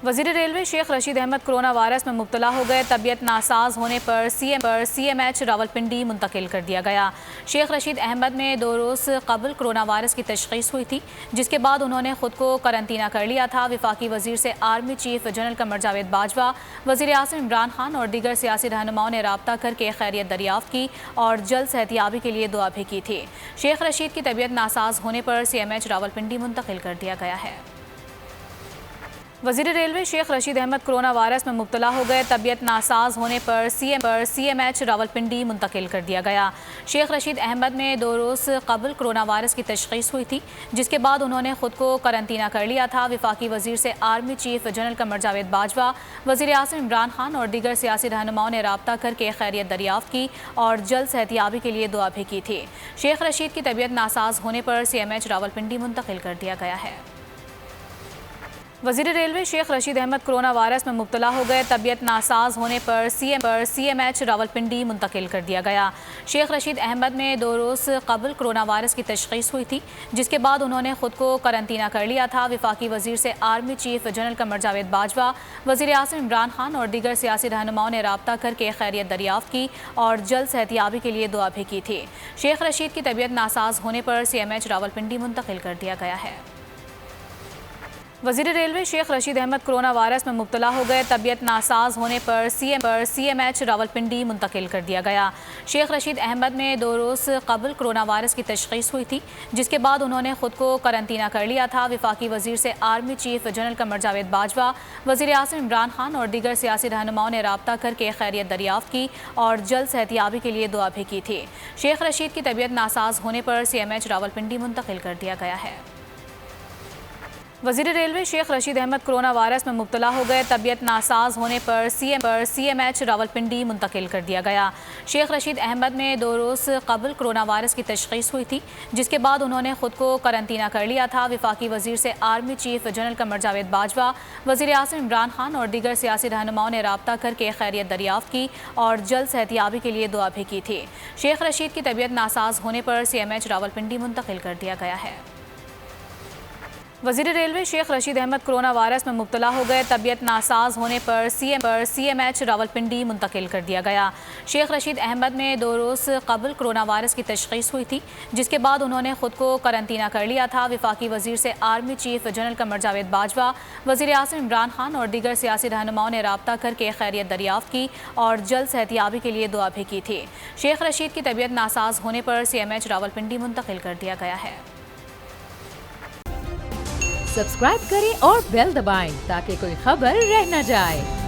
वज़ीर railway Sheikh Rashid Ahmed corona virus में मुब्तला हो गए। तबीयत नासाज होने पर CMH रावलपिंडी मुंतकिल कर दिया गया। शेख रशीद अहमद में 2 रोज़ कबल कोरोना वायरस की तशख़ीस हुई थी, जिसके बाद उन्होंने ख़ुद को करंतना कर लिया था। वफाकी वज़ीर से army chief general Qamar Javed Bajwa, वज़ीर आज़म इमरान खान और दीगर सियासी रहनुमाओं ने रब्ता करके खैरियत दरियाफ़्त की और जल्द सेहतियाबी के लिए दुआ भी की थी। शेख रशीद की तबीयत नासाज होने पर CMH रावलपिंडी मुंतकिल कर दिया गया है। वज़ीर railway Sheikh Rashid Ahmed corona virus में मुब्तला हो गए। तबीयत नासाज होने पर CMH रावलपिंडी मुंतकिल कर दिया गया। शेख रशीद अहमद में 2 रोज़ कबल कोरोना वायरस की तशख़ीस हुई थी, जिसके बाद उन्होंने ख़ुद को करंतना कर लिया था। वफाकी वज़ीर से army chief general Qamar Javed Bajwa, वज़ीर आज़म इमरान खान और दीगर सियासी रहनुमाओं ने रब्ता करके खैरियत दरियाफ़्त की और जल्द सेहतियाबी के लिए दुआ भी की थी। शेख रशीद की तबीयत नासाज होने पर CMH रावलपिंडी मुंतकिल कर दिया गया है। वज़ीर railway Sheikh Rashid Ahmed corona virus में मुब्तला हो गए। तबीयत नासाज होने पर CMH रावलपिंडी मुंतकिल कर दिया गया। शेख रशीद अहमद में 2 रोज़ कबल कोरोना वायरस की तशख़ीस हुई थी, जिसके बाद उन्होंने ख़ुद को करंतना कर लिया था। वफाकी वज़ीर से army chief general Qamar Javed Bajwa, वज़ीर आज़म इमरान खान और दीगर सियासी रहनुमाओं ने रब्ता करके खैरियत दरियाफ़्त की और जल्द सेहतियाबी के लिए दुआ भी की थी। शेख रशीद की तबीयत नासाज होने पर CMH रावलपिंडी मुंतकिल कर दिया गया है। वज़ीर railway Sheikh Rashid Ahmed corona virus में मुब्तला हो गए। तबीयत नासाज होने पर CMH रावलपिंडी मुंतकिल कर दिया गया। शेख रशीद अहमद में 2 रोज़ कबल कोरोना वायरस की तशख़ीस हुई थी, जिसके बाद उन्होंने ख़ुद को करंतना कर लिया था। वफाकी वज़ीर से army chief general Qamar Javed Bajwa, वज़ीर आज़म इमरान खान और दीगर सियासी रहनुमाओं ने रब्ता करके खैरियत दरियाफ़्त की और जल्द सेहतियाबी के लिए दुआ भी की थी। शेख रशीद की तबीयत नासाज होने पर CMH रावलपिंडी मुंतकिल कर दिया गया है। वज़ीर railway Sheikh Rashid Ahmed corona virus में मुब्तला हो गए। तबीयत नासाज होने पर CMH रावलपिंडी मुंतकिल कर दिया गया। शेख रशीद अहमद में 2 रोज़ कबल कोरोना वायरस की तशख़ीस हुई थी, जिसके बाद उन्होंने ख़ुद को करंतना कर लिया था। वफाकी वज़ीर से army chief general Qamar Javed Bajwa, वज़ीर आज़म इमरान खान और दीगर सियासी रहनुमाओं ने रब्ता करके खैरियत दरियाफ़्त की और जल्द सेहतियाबी के लिए दुआ भी की थी। शेख रशीद की तबीयत नासाज होने पर CMH रावलपिंडी मुंतकिल कर दिया गया है। वज़ीर railway Sheikh Rashid Ahmed corona virus में मुब्तला हो गए। तबीयत नासाज होने पर CMH रावलपिंडी मुंतकिल कर दिया गया। शेख रशीद अहमद में 2 रोज़ कबल कोरोना वायरस की तशख़ीस हुई थी, जिसके बाद उन्होंने ख़ुद को करंतना कर लिया था। वफाकी वज़ीर से army chief general Qamar Javed Bajwa, वज़ीर आज़म इमरान खान और दीगर सियासी रहनुमाओं ने रब्ता करके खैरियत दरियाफ़्त की और जल्द सेहतियाबी के लिए दुआ भी की थी। शेख रशीद की तबीयत नासाज होने पर CMH रावलपिंडी मुंतकिल कर दिया गया है। सब्सक्राइब करें और बेल दबाएं ताकि कोई खबर रह न जाए।